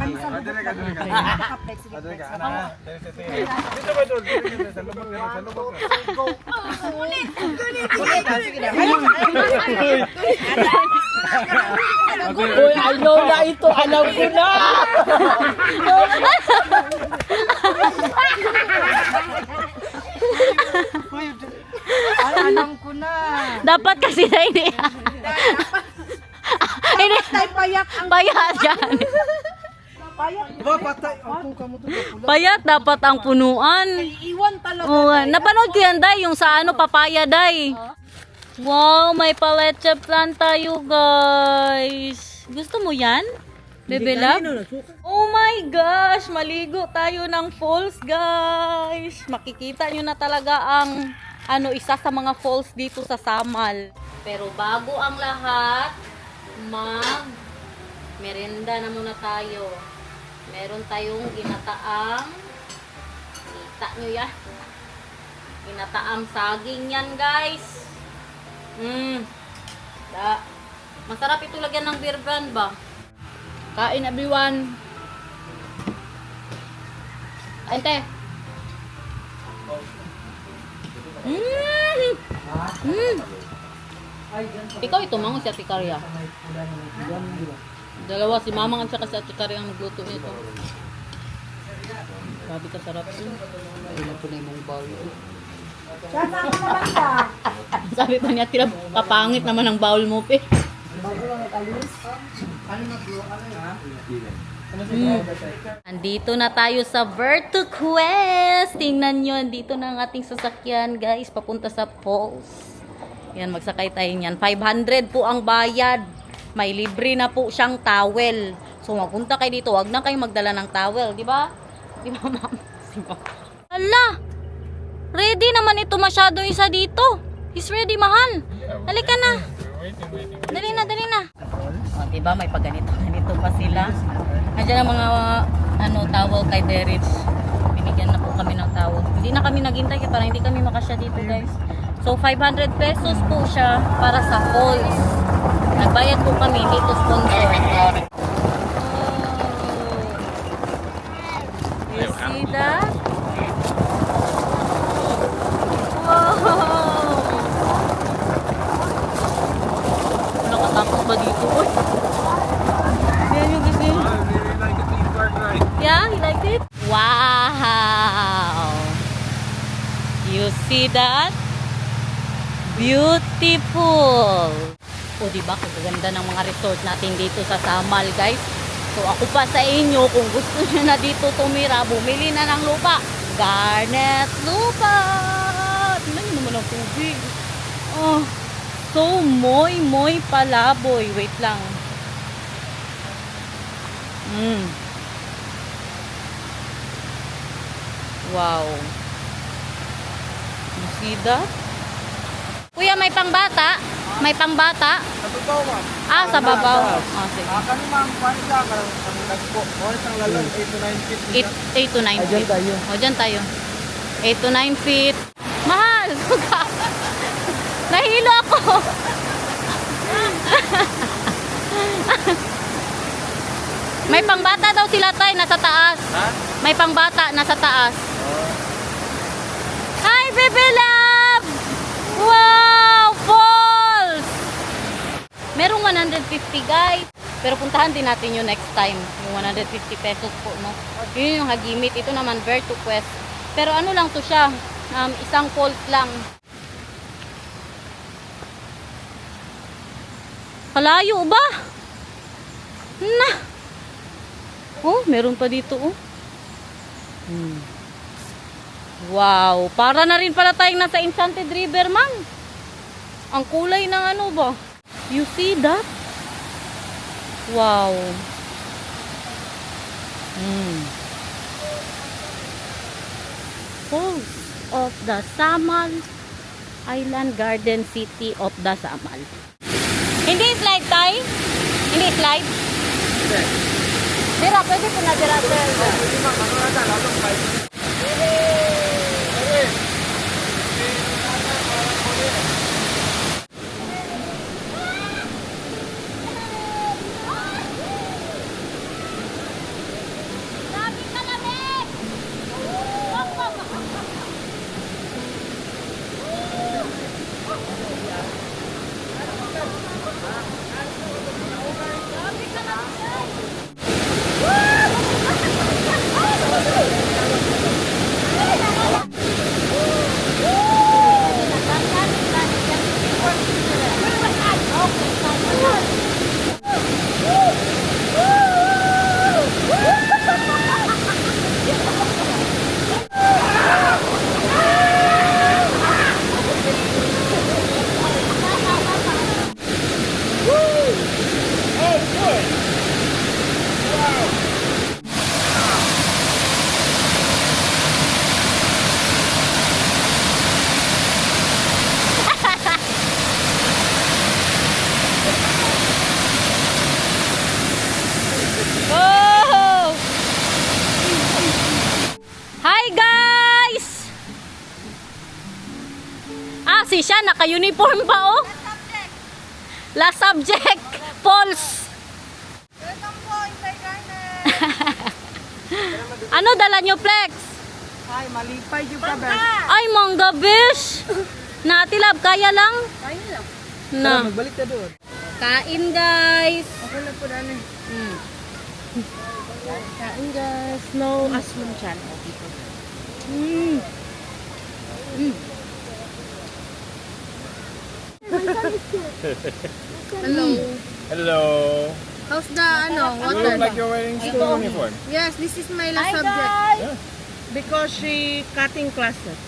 Kami sa lubot Dire ka. Naka-flex. Sige, Dire ka. flex. Ana. Dito ba doon? Sa lubog na. Sa lubog na. Uy, I know na ito. Alam ko na. Alam ko na. Dapat kasi na hindi. Hindi. Tay payak ang Payat yan. payak. Ba patay. Ako kamo to. Payat dapat ang punuan. Iwan talaga. Oo, napanood ko yan, Day, yung sa ano, papaya, Day. Wow, may paleche plant tayo, guys. Gusto mo yan? Bebe Love? Oh my gosh, maligo tayo ng falls, guys. Makikita nyo na talaga ang isa sa mga falls dito sa Samal. Pero bago ang lahat, merenda na muna tayo. Meron tayong ginataang, kita nyo yan, ginataang saging yan, guys. Masarap ito lagyan ng beer brand ba? Kain, everyone. Ay, te. Ikaw ito, mango si Ate Karya. Dalawa, si Mamang at saka si Ate Karya ang nagluto nito. Grabe ka sarap yun. Ilan po na yung bowl. Sama ka naman ka. Sabi pa niya, tira, kapangit naman ang bowl mo, pe. Andito na tayo sa VertuQuest. Tingnan nyo, andito na ang ating sasakyan, guys, papunta sa falls. Yan, magsakay tayo niyan. 500 po ang bayad. May libre na po siyang towel. So, magpunta kayo dito, wag na kayo magdala ng towel, di ba? Di ba, ma'am? Hala! Ready naman ito masyado isa dito. He's ready, mahal. Halika na. Dali na, dali na. O, diba, may pagganito-ganito pa sila. Nandiyan ang mga towel kay Derich. Binigyan na po kami ng towel. Hindi na kami naghintay para hindi kami makasya dito, guys. So, 500 pesos po siya para sa falls. Nagbayad po kami dito sponsor. You see that? Wow! Nakatakot ba dito? Uy! Yan yung gisi. Yeah, he liked it? Wow! You see that? Beautiful! O diba, kaganda ng mga resort natin dito sa Samal, guys. So ako pa sa inyo, kung gusto nyo na dito tumira, bumili na ng lupa. Garnet lupa! Tingnan nyo naman ang tubig. Oh, so moy palaboy. Wait lang. Wow. You see that? Kuya, may pangbata? May pangbata? Sa totoo, ma'am. Ah, sa babaw. Oh, sige. Kami ma'am, paano ka? Kami nagpo. Oras ang lalong 8 to 9 feet. 8 to 9 feet. Diyan tayo. O, dyan tayo. 8 to 9 feet. Mahal! Nahilo ako! May pangbata daw sila tayo, nasa taas. Ha? May pangbata, nasa taas. Hi, Bebe Love! Wow! Falls! Merong 150, guys. Pero puntahan din natin yung next time. Yung 150 pesos po, no? Yun yung hagimit. Ito naman, VertuQuest. Pero ano lang to siya? Isang falls lang. Kalayo ba? Na! Oh, meron pa dito, oh. Wow! Para na rin pala tayong nasa Enchanted River, man. Ang kulay ng ano ba? You see that? Wow! Falls of the Samal Island Garden City of the Samal. Hindi slide tayo? Hindi slide? Dira, pwede po na dira. Pwede ma'am, ano na dyan? Lalong 5. si siya, naka-uniform pa oh. Last subject, false. Welcome po, Insay Garnet. Ano dala nyo, Flex? Ay, malipay yung ka, Bes. Ay, mangga, bish. Natilab, kaya lang? Kaya lang. Na. Magbalik ka doon. Kain, guys. Ako na po dali. Mm. Kain guys. No asmon chan. Mm. Mm. Hello. Hello. How's the You look like you're wearing school uniform. Yes, this is my last subject. Yeah. Because she cutting classes.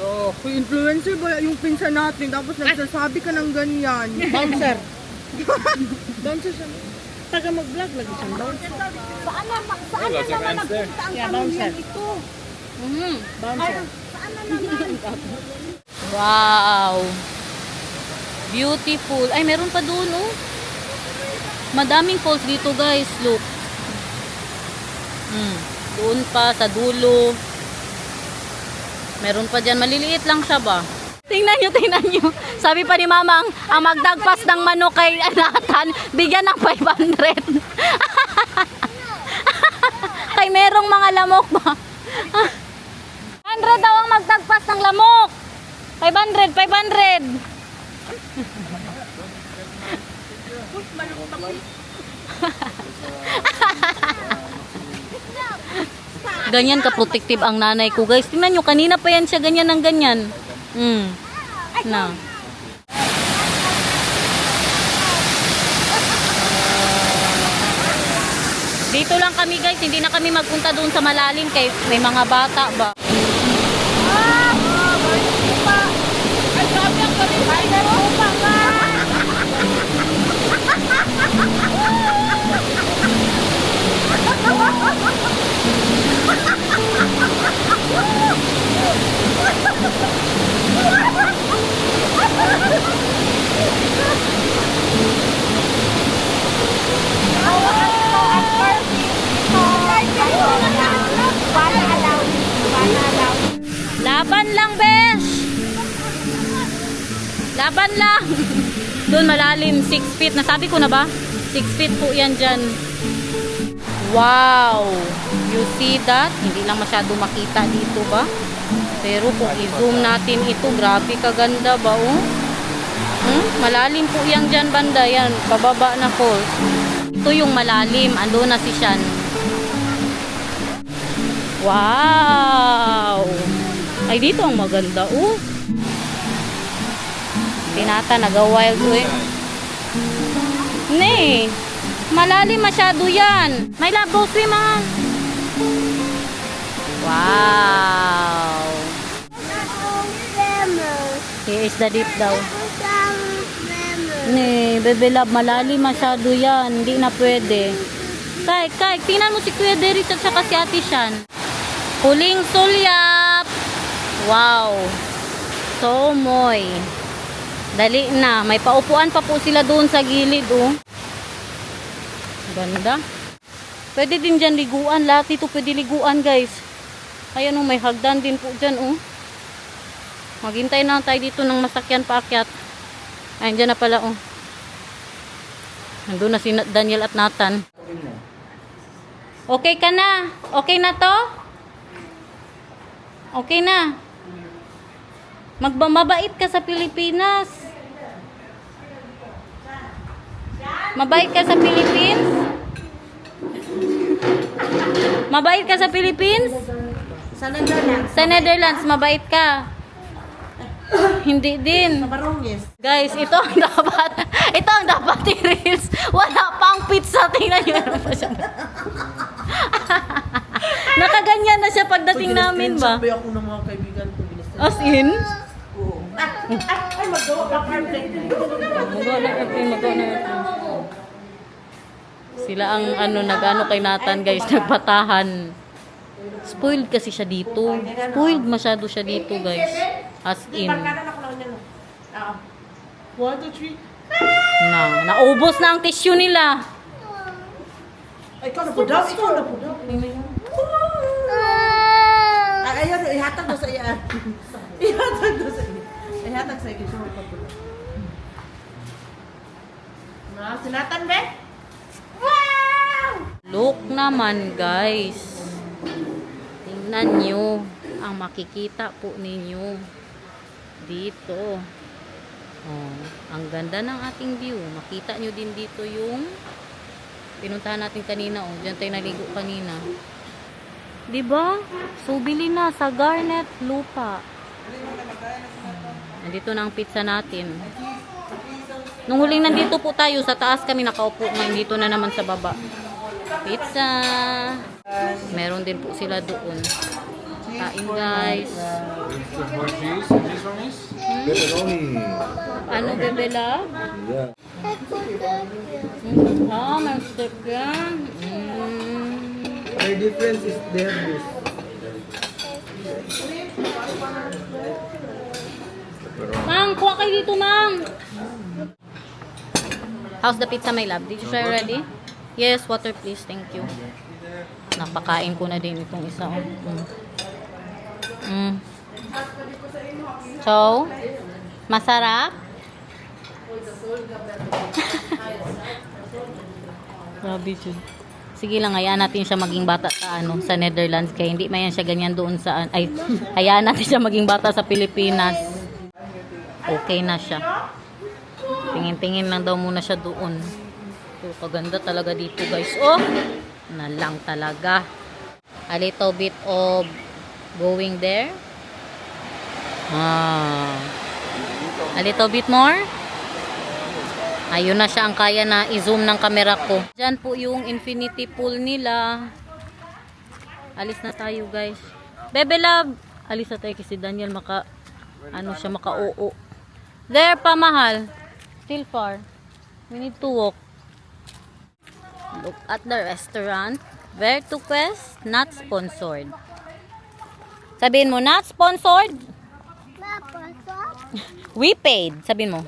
So, Uy, influencer ba yung pinsan natin? Tapos nagsasabi ka ng ganyan. Bouncer. Bouncer siya. Taga mag-vlog lagi siya. Bouncer. hey, lots of ants there. Yeah, bouncer. Mm. Bouncer. Wow. Beautiful. Ay, meron pa doon, oh. Madaming falls dito, guys. Look. Mm. Doon pa, sa dulo. Meron pa dyan. Maliliit lang siya ba? Tingnan nyo. Sabi pa ni Mamang, ang magdagpas ng manok kay Nathan, bigyan ng 500. Kay merong mga lamok ba? 100 daw ang magdagpas ng lamok. 500. Ganyan ka-protective ang nanay ko, guys. Tingnan nyo, kanina pa yan siya ganyan ng ganyan. Na. Dito lang kami, guys. Hindi na kami magpunta doon sa malalim kay may mga bata ba. Laban lang, besh! Laban lang! Doon malalim, 6 feet. Nasabi ko na ba? 6 feet po yan dyan. Wow! You see that? Hindi lang masyado makita dito ba? Pero kung i-zoom natin ito, grabe kaganda ba, oh? Malalim po yan dyan, banda. Yan, pababa na falls. Ito yung malalim. Ando na si Shan. Wow! Ay, dito ang maganda, oh. Tinata, nag-wild, eh. Ne, malalim masyado yan. My love, go swim, ah. Wow! Here is the deep daw. Ne, baby love, malalim masyado yan. Hindi na pwede. Kay, tingnan mo si Kuya Derek at saka si Ate Shan. Huling sulyap! Wow! So, moy. Dali na. May paupuan pa po sila doon sa gilid, oh. Ganda. Pwede din dyan liguan. Lahat ito pwede liguan, guys. Ayan, oh, may hagdan din po dyan, oh. Maghintay na tayo dito ng masakyan paakyat. Ayun, dyan na pala, oh. Nandun na si Daniel at Nathan. Okay ka na? Okay na to? Okay na. Mabait ka sa Pilipinas. Mabait ka sa Philippines? Mabait ka sa Philippines? Sa Netherlands. Sa Netherlands, mabait ka. Hindi din. Barongis. Guys, ito ang dapat i-reels. Wala pang pizza. Tingnan nyo na pa siya. Nakaganyan na siya pagdating namin ba? Sabi ako ng mga kaibigan ko. As in? Ay, magawa ka perfect. Magawa na airplane. Sila ang nag-ano kay Nathan, guys, nagpatahan. Spoiled kasi siya dito. Spoiled masyado siya dito, guys. As in. 1, 2, 3. Naubos na ang tissue nila. Ay, ikaw na po daw. Ay, ayaw, ihatag mo sa iya. Ihatag mo sa iya. Sinatag sa ikit siya magpapula. Sinatan, be? Wow! Look naman guys. Tingnan nyo. Ang makikita po ninyo. Dito. Oh, ang ganda ng ating view. Makita nyo din dito yung pinuntahan natin kanina. Oh, dyan tayo naligo kanina. Diba? So, bili na sa Garnet Lupa. Nandito na ang pizza natin. Nung huling nandito po tayo, sa taas kami nakaupo. Ngayon dito na naman sa baba. Pizza. Meron din po sila doon. Kain guys. This one is? Pepperoni. Ano bebe love? Yeah. Ah, may steak yan. The difference is they have this. Mang, kuha kayo dito, Mang. How's the pizza, my love? Did you try already? Yes, water please. Thank you. Napakain ko na din itong isa. So, masarap? Grabe siya. Sige lang, hayaan natin siya maging bata sa Netherlands. Kaya hindi mayan siya ganyan doon sa... Ay, hayaan natin siya maging bata sa Pilipinas. Okay na siya. Tingin-tingin lang daw muna siya doon. So, kaganda talaga dito guys. Oh! Na lang talaga. A little bit of going there. A little bit more. Ayun na siya ang kaya na i-zoom ng camera ko. Diyan po yung infinity pool nila. Alis na tayo guys. Bebe love. Alis na tayo kasi Daniel maka-oo. There pa mahal. Still far. We need to walk. Look at the restaurant. Where to Quest? Not sponsored. Sabihin mo, not sponsored. We paid. Sabihin mo.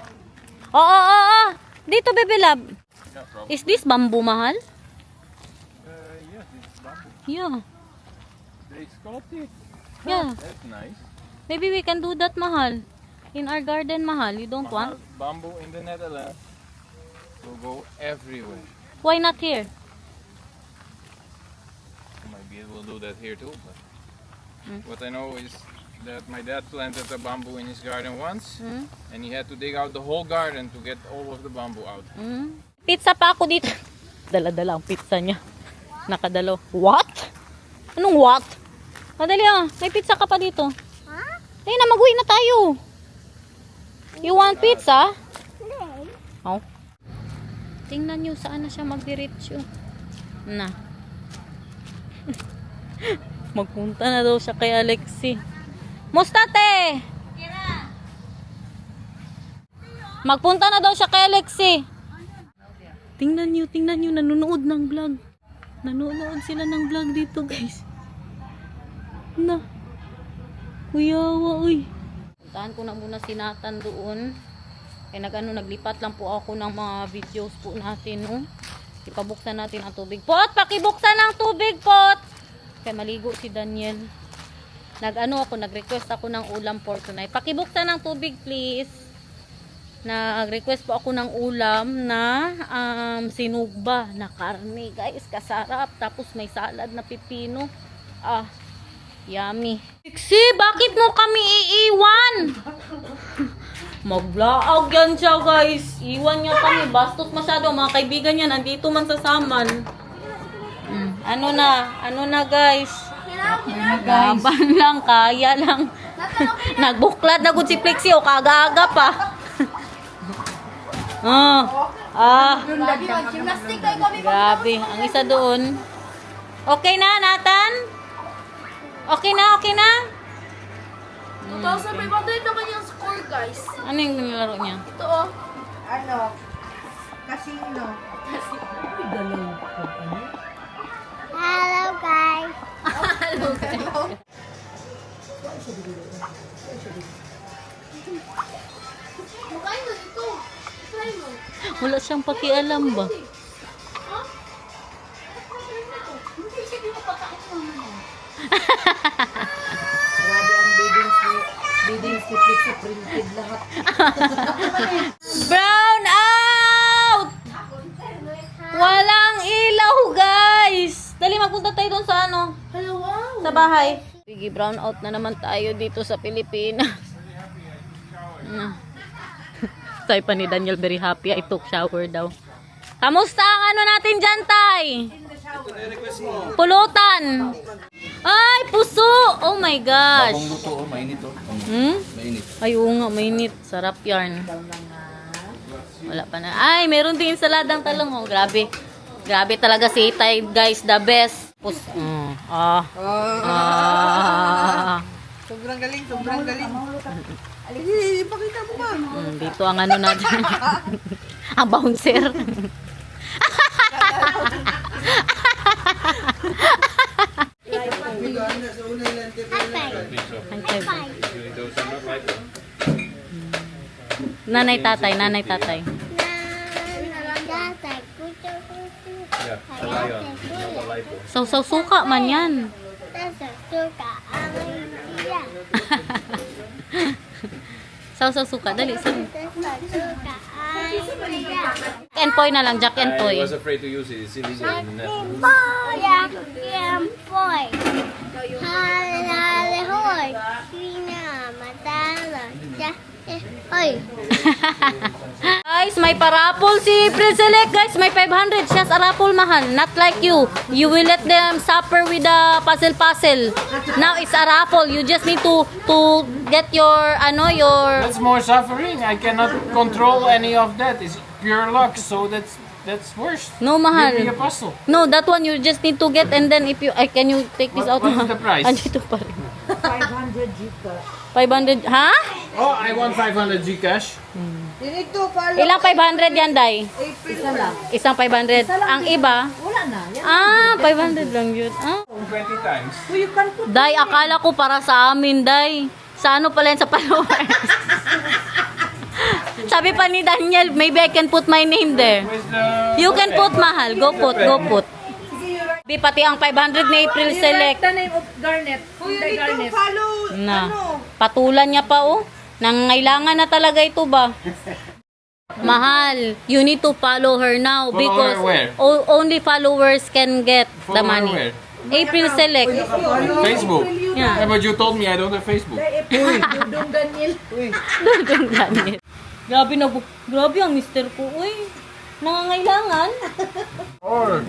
Oo. Dito, bebe love. Is this bamboo, mahal? Yes, it's bamboo. Yeah. They sculpt it. Yeah. That's nice. Maybe we can do that, mahal. In our garden, mahal. You don't want? Bamboo in the Netherlands will go everywhere. Why not here? Maybe it will do that here too. But what I know is that my dad planted a bamboo in his garden once, and he had to dig out the whole garden to get all of the bamboo out. Pizza pa ako dito. Dala-dala ang pizza niya. Nakadalo. What? Anong what? Madali may pizza ka pa dito. Dahil na, mag-uwi na tayo. You want pizza? Oh. Tingnan nyo saan na siya magdiretso. Na. Magpunta na daw siya kay Alexi. Mustate! Magpunta na daw siya kay Alexi. Tingnan nyo, nanonood ng vlog. Nanonood sila ng vlog dito, guys. Na. Kuyawa, uy. Puntahan ko na muna si Nathan doon. Kaya naglipat lang po ako ng mga videos po natin, no? Ipabuksan natin ang tubig. Pot, pakibuksan ang tubig, pot! Kaya maligo si Daniel. Nag-request ako ng ulam for tonight. Pakibuksan ng tubig, please. Nag-request po ako ng ulam na sinugba na karne, guys. Kasarap. Tapos may salad na pipino. Yummy. Pixie, bakit mo kami iiwan? Mag-vlog yan siya, guys. Iwan niya kami. Bastos masyado. Mga kaibigan niya, nandito man sa Saman. Ano na, guys? Gaban lang, kaya lang. Nagbuklad na gud si Plexi o kagaga pa. Grabe, ang isa doon. Okay na, Nathan? Okay na? 2,500 na kanyang score, guys. Ano yung nilaro niya? Ito, Casino. Hello, guys. Makain mo dito. Try mo. Wala siyang pakialam ba? Hindi siya di mapakain mo. Grabe ang biddings Brown out! Walang ilaw, guys! Dali, magpunta tayo doon sa ano? Sa bahay. Sige, brown out na naman tayo dito sa Pilipinas. Tay pa ni Daniel, very happy. I took shower daw. Kamusta ang ano natin dyan, Tay? Pulutan. Ay, puso! Oh my gosh. Bagong luto, oh, mainit oh. Mainit. Ay, oo nga, mainit. Sarap yarn. Wala pa na. Ay, meron din saladang talong. Oh, grabe. Grabe talaga si Tay, guys. The best. Sobrang galing, sobrang galing. Sige, ipakita mo ba? Dito ang ano natin. Ang bouncer. Nanay, tatay, nanay, tatay. Saw-saw suka man yan. Saw-saw suka, dali. Jack and Poy na lang, Jack and Poy. I was afraid to use it. It's illegal in the net. Guys, may parapol si Preselect, guys. May 500 siya sa raffle, mahal. Not like you. You will let them suffer with the puzzle. Now it's a raffle. You just need to get your your That's more suffering. I cannot control any of that. It's pure luck. So that's worse. no, mahal. Give me a puzzle. No, that one you just need to get, and then if you can you take this out? What is the price? Andito pa rin. 500, ha? Oh, I want 500 Gcash. You need to follow Ilang 500 yan, Day? April. Isang 500. Ang iba? Wala na. 500 lang yun. 20 times. Day, akala ko para sa amin, Day. Sa ano pala yan, sa followers. Sabi pa ni Daniel, maybe I can put my name there. Where's the... You can put, mahal. Go put. Di pati ang 500 ni April Select. You need to follow, Na. Patulan niya pa, oh. Nangailangan na talaga ito ba? Mahal, you need to follow her now Follow because her where? only followers can get the Follow her money. where? April Select. Facebook. Yeah. Yeah, but you told me I don't have Facebook. Dudong Daniel. Grabe ang mister ko. Uy, nangangailangan.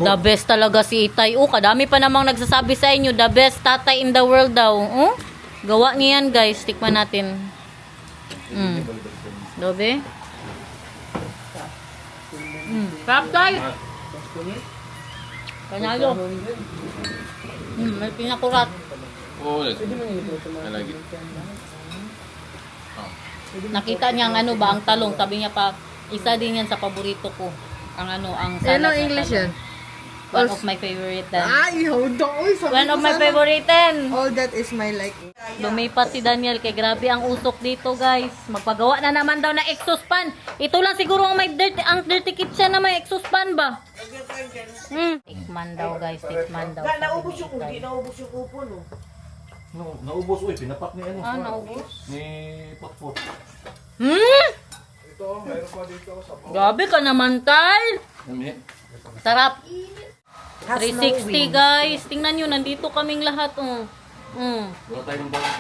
The best talaga si Itay. Oh, kadami pa namang nagsasabi sa inyo, the best tatay in the world daw. Oh, gawa niya yan, guys. Tikman natin. Dobe? Sarap tayo. Panalo. May pinakurat. Oh, that's good. I like it. Nakita niya ang ano ba, ang talong. Sabi niya pa, isa din yan sa paborito ko. Ang ano, ang salad. Ano na English talong. yan? One of my favorite. Ay, hold on. Uy, sabi One ko of my sana. favorite. All that is my like. Lumipat si Daniel kay grabe ang usok dito, guys. Magpagawa na naman daw na exhaust fan. Ito lang siguro ang may dirty kitchen na may exhaust fan ba? Tikman daw, guys. Tikman daw. Naubos yung upo, no? No, naubos uy, pinapak ni ano. Naubos? Ni Potpot. Grabe ka naman, Tal. Sarap. 360, guys. Tingnan nyo, nandito kaming lahat, oh. Wala tayong bago.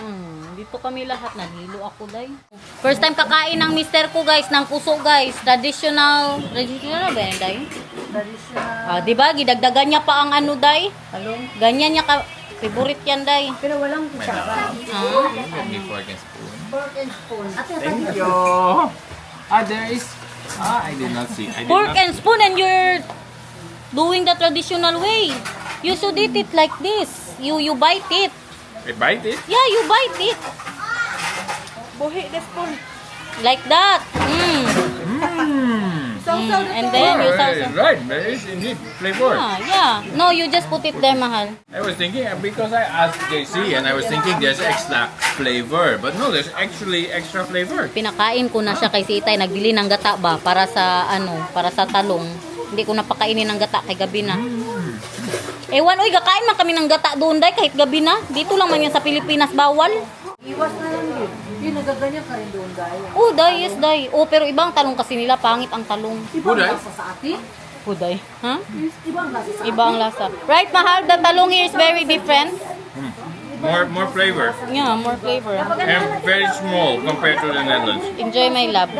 Dito kami lahat. Nahilo ako, day. First time kakain ng mister ko, guys, ng puso, guys. Traditional ba yan, day? Traditional. Diba? Gidagdagan niya pa ang ano, day? Ganyan niya ka. Favorite yan, day. Pero walang kutsara. Give me fork and spoon. Thank you. There is... I did not see. Fork and spoon, and you're doing the traditional way. You should eat it like this. You bite it. I bite it? Yeah, you bite it. Buhi the spoon. Like that. And then you sauce. Right, there is indeed flavor. Yeah. No, you just put it there, mahal. I was thinking, because I asked JC and I was thinking there's extra flavor. But no, there's actually extra flavor. Pinakain ko na siya kay si Itay. Nagbili ng gata ba para sa para sa talong. Hindi ko napakainin ng gata kay gabi na. Ewan, uy, kakain man kami ng gata doon, day, kahit gabi na. Dito lang man yan sa Pilipinas, bawal. Iwas na lang yun. Yung nagaganyan ka rin doon, guys. Oh, day, yes, day. Oh, pero ibang talong kasi nila, pangit ang talong. Ibang Kulay? lasa sa atin? Kuday. Ha? Ibang lasa sa Iba ang lasa. Right, mahal? The talong here is very different. More flavor. Yeah, more flavor. And very small compared to the Netherlands. Enjoy my lab.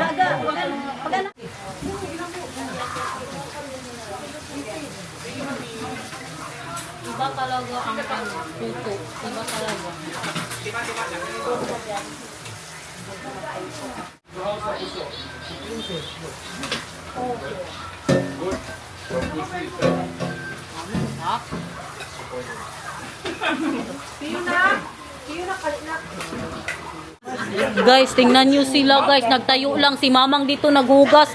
Iba talaga ang puto. Iba talaga. Guys, tingnan nyo sila guys. Nagtayo lang si mamang dito naghugas.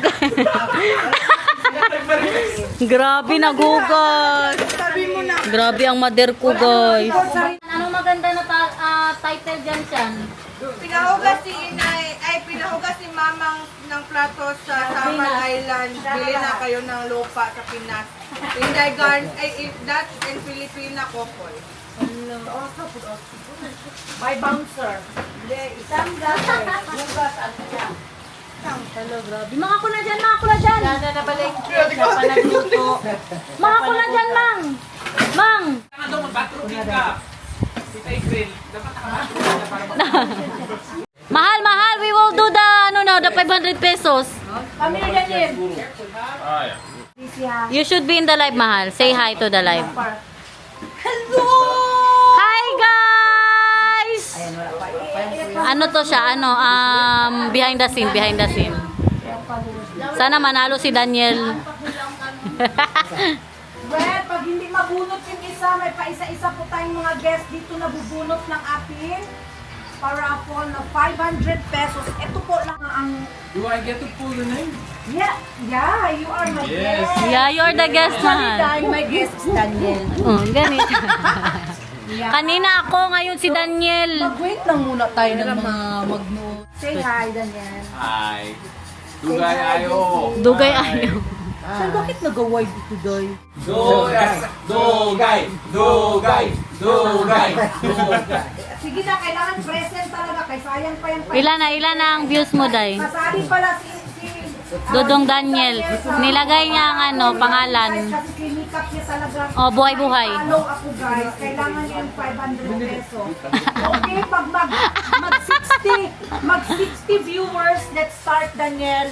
Grabe naghugas. Sabi mo na. Grabe ang mother ko guys. Ano maganda na title dyan siyan? Pinahugas si inay, ay pinahugas si mamang ng plato sa Samal Island. Bili na kayo ng lupa sa Pinas. Inday Garn, ay Dutch and Filipina couple. By bouncer. Isang gasa. Hugas at siya. Mga ko na dyan, mga ko na dyan. Sana nabalik siya pa nagluto. Mga ko na dyan, mang. Mang. Mahal, mahal. We will do the, the 500 pesos. Kami na ganyan. Ah, yeah. You should be in the live, mahal. Say hi to the live. Hello! Hi, guys! Ano to siya? Behind the scene, behind the scene. Sana manalo si Daniel. Well, pag hindi mabunot yung isa, may pa-isa-isa po tayong mga guests dito na bubunot ng ating paraffol na 500 pesos. Ito po lang ang... Do I get to pull the name? Yeah, you are my Yes. guest. Yeah, you're the guest, mahal. Dahil my guest is Daniel. Ganito. Kanina ako, ngayon si Daniel. Mag-wait lang muna tayo ng mga mag-note. Say hi, Daniel. Hi. Dugay ayo. Dugay ayaw. Sir, bakit nag-wide ito, Doy? Dugay. Sige na, kailangan present talaga. Kay sayang pa yan. Ilan na ang views mo, Day? Kasali pala si Dodong Daniel. Nilagay niya ang pangalan. Kasi klinikap niya talaga. Oh, buhay-buhay. Follow ako guys. Kailangan yung 500 pesos. Okay, pag mag-60 viewers, let's start, Daniel.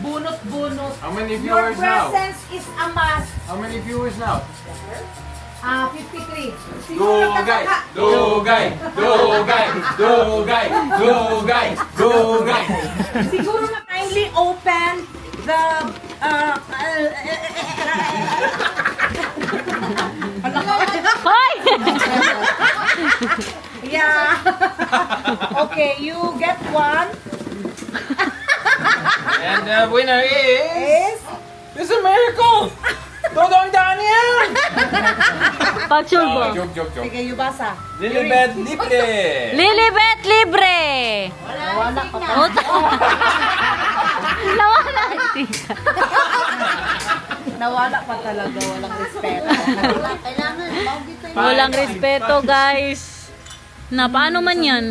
Bunot-bunot. How many Your viewers now? presence is a must. How many viewers now? 53. Siguro Dugay. nagtataka. Dugay. Siguro na kindly open the Hoy! yeah. Okay, you get one. And the winner is... Is It's a miracle! Dodong Daniel! Pag-sure ba? Joke. sige, you basa. Lilibet Libre! Lilibet libre! Wala ka pa. Nawala si Nawala pa talaga, walang respeto. Walang respeto, guys. Na, paano man yan?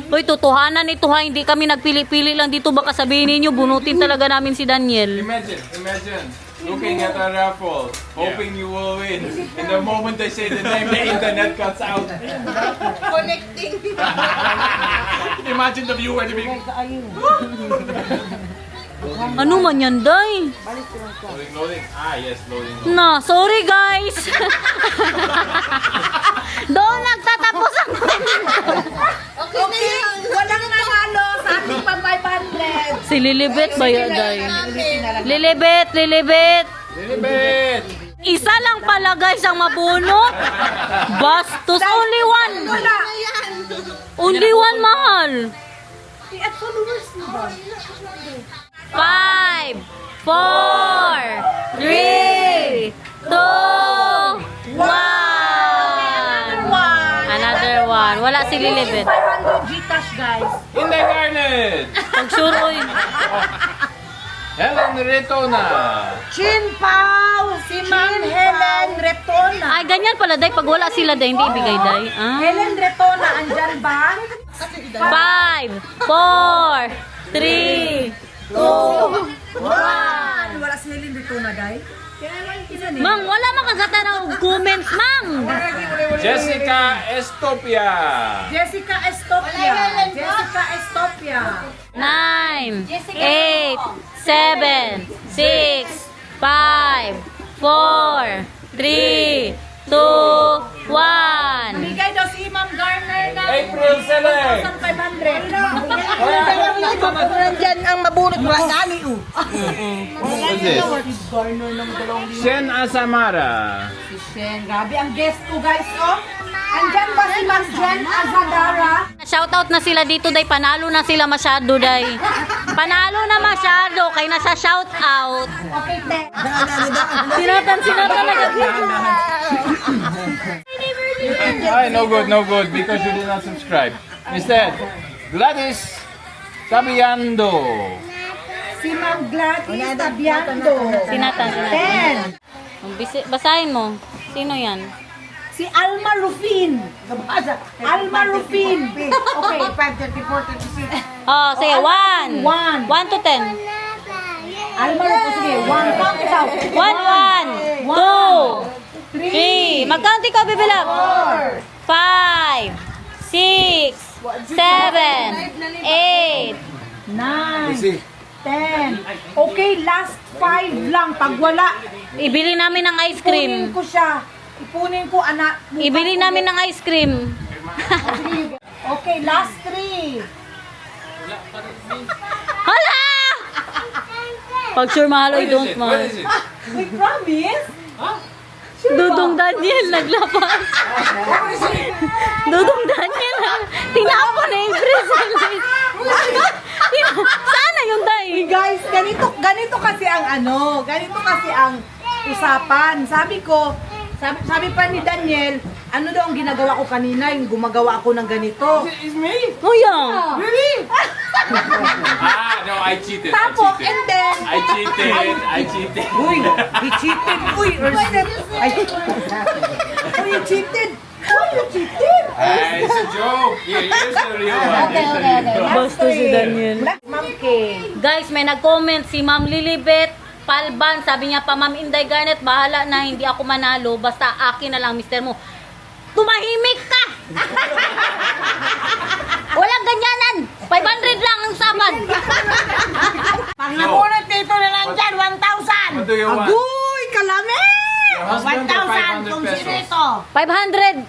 Hoy, totohanan ito ha. Hindi kami nagpili-pili lang dito. Baka sabihin ninyo, bunutin talaga namin si Daniel. Imagine looking at a raffle, hoping you will win. And the moment they say the name, the internet cuts out. Connecting. Imagine the viewer to be Ano man yan, Day? loading. Ah, yes, loading. Na, sorry guys. Doon nagtatapos ang Okay, walang nanalo sa ating pa 500. Si Lilibet ba yun, Day? Lilibet. Lilibet! Isa lang pala guys ang mabunot. Bastos, only one. Wala. Only one, mahal. At followers mo ba? 5, 4, 3, 2, 1. Another one. Wala si Lilibet. 500 Gcash, guys. In the garnet! Pag-sure, oy. Helen Retona! Chin Pao! Si Ma'am Helen Retona. Ay, ganyan pala, Day. Pag wala sila, Day, hindi ibigay, Day. Ah. Helen Retona, andyan ba? 5, 4, 3, 2, 1. Wala si Helen dito na, day. Mang, wala makagata ng comments, Mang. Jessica Estopia. Jessica Estopia. Jessica Estopia. 9, 8, 7, 6, 5, 4, 3, 2, 1. Bigay daw si Ma'am Garner na April Select. 1,500. Diyan ang mabunot mo ang dami. What's this? Shen Asamara. Shen, grabe ang guest ko guys, oh. Andyan pa si Ma'am Jen Azadara. Shoutout na sila dito, day. Panalo na sila masyado, day. Panalo na masyado, kay nasa shoutout. Okay, te. Sinatan agad. Ay, no good, because you did not subscribe. Instead, Gladys Tabiando. Si Ma'am Gladys Tabiando. Sinatan. 10. Basahin mo. Sino yan? Si Alma Rufin. Alma Rufin. Okay, 5, 34, 36. Oh, sige, 1. 1 to 10. Alma Rufin, sige. 1, count it out. 1, 2, 3. Magkano ka bibilang? 5, 6, 7, 8. 9, 10. Okay, last 5 lang. Pag wala, Ibili namin ng ice cream. ipunin ko siya. Ipunin ko, anak. Ibili namin ng ice cream. Okay, last 3. Hala! Pag sure mahal, I don't What mind. is it? We promise? Dudong Daniel, naglapas. Dudong Daniel, tinapon na yung bracelet. Sana yung day. Guys, ganito kasi ang ganito kasi ang usapan. Sabi pa ni Daniel, ano daw ang ginagawa ko kanina, yung gumagawa ako ng ganito. It's me. Oh, yeah. Really? No, I cheated. Tapos, and then, I cheated. uy, he cheated. Uy, Erstep. You cheated. Oh, you cheated. It's a joke. Here's the real one. Okay. Basta si Daniel. Ma'am Kay. Guys, may nag-comment si Ma'am Lilibet Palban. Sabi niya pa, Ma'am Inday Garnet, bahala na, hindi ako manalo. Basta akin na lang, mister mo. Tumahimik ka! Walang ganyanan! 500 lang ang saban! Pangamunot dito na lang dyan, 1,000. What do you want? Agoy, kalami! Your husband or 1,000 kung 500 sino pesos? ito. 500!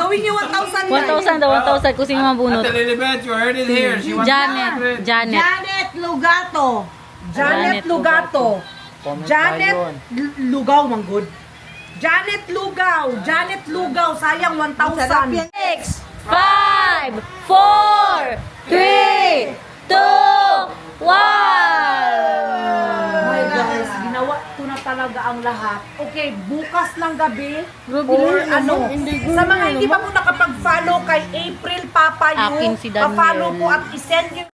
Gawin niyo 1,000. 1,000 daw, 1,000 kung sino mabunot. Ate Lilibet, you heard it here. She wants Janet. 100. Janet Lugato. Janet Lugato. Janet Lugaw, manggod. Janet Lugaw, sayang 1,000. 6, 5, 4, 3, 2, 1! My guys, ginawa ko na talaga ang lahat. Okay, bukas ng gabi or ano, sa mga hindi pa po nakapag-follow kay April Papa Akin si Daniel. pa-follow po at isend nyo